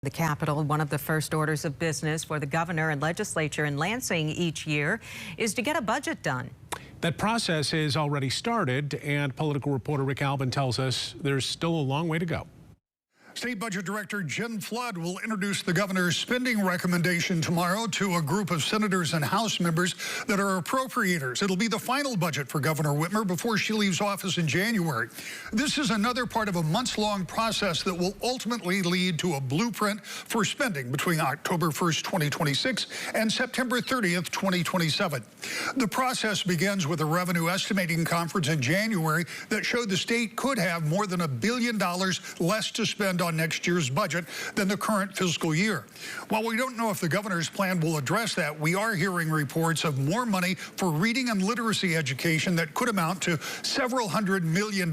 The Capitol, one of the first orders of business for the governor and legislature in Lansing each year is to get a budget done. That process has already started, and political reporter Rick Albin tells us there's still a long way to go. State Budget Director Jen Flood will introduce the governor's spending recommendation tomorrow to a group of senators and House members that are appropriators. It'll be the final budget for Governor Whitmer before she leaves office in January. This is another part of a months-long process that will ultimately lead to a blueprint for spending between October 1st, 2026 and September 30th, 2027. The process begins with a revenue estimating conference in January that showed the state could have more than $1 billion less to spend on next year's budget than the current fiscal year. While we don't know if the governor's plan will address that, we are hearing reports of more money for reading and literacy education that could amount to several $100 million.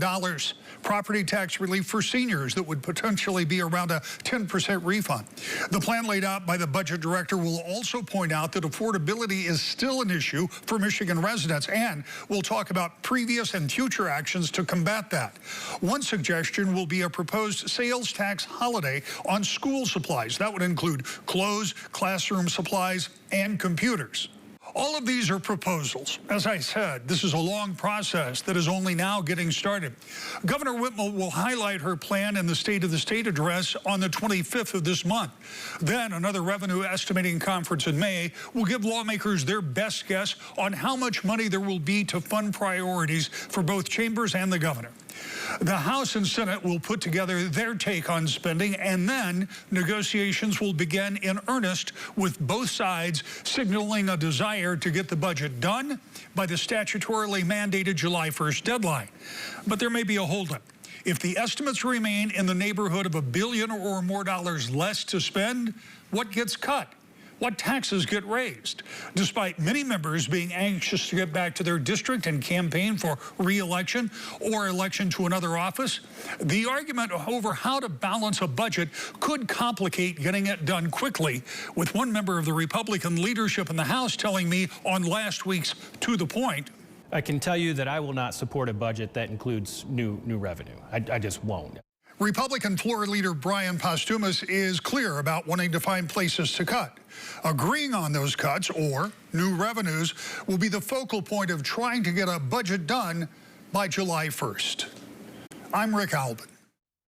Property tax relief for seniors that would potentially be around a 10% refund. The plan laid out by the budget director will also point out that affordability is still an issue for Michigan residents, and we'll talk about previous and future actions to combat that. One suggestion will be a proposed sales tax holiday on school supplies. That would include clothes, classroom supplies, and computers. All of these are proposals. As I said, this is a long process that is only now getting started. Governor Whitmer will highlight her plan in the State of the State address on the 25th of this month. Then another revenue estimating conference in May will give lawmakers their best guess on how much money there will be to fund priorities for both chambers and the governor. The House and Senate will put together their take on spending, and then negotiations will begin in earnest, with both sides signaling a desire to get the budget done by the statutorily mandated July 1st deadline. But there may be a holdup. If the estimates remain in the neighborhood of $1 billion or more less to spend, what gets cut? What taxes get raised? Despite many members being anxious to get back to their district and campaign for re-election or election to another office, the argument over how to balance a budget could complicate getting it done quickly, with one member of the Republican leadership in the House telling me on last week's To the Point, I can tell you that I will not support a budget that includes new revenue. I just won't. Republican floor leader Brian Postumus is clear about wanting to find places to cut. Agreeing on those cuts, or new revenues, will be the focal point of trying to get a budget done by July 1st. I'm Rick Albin.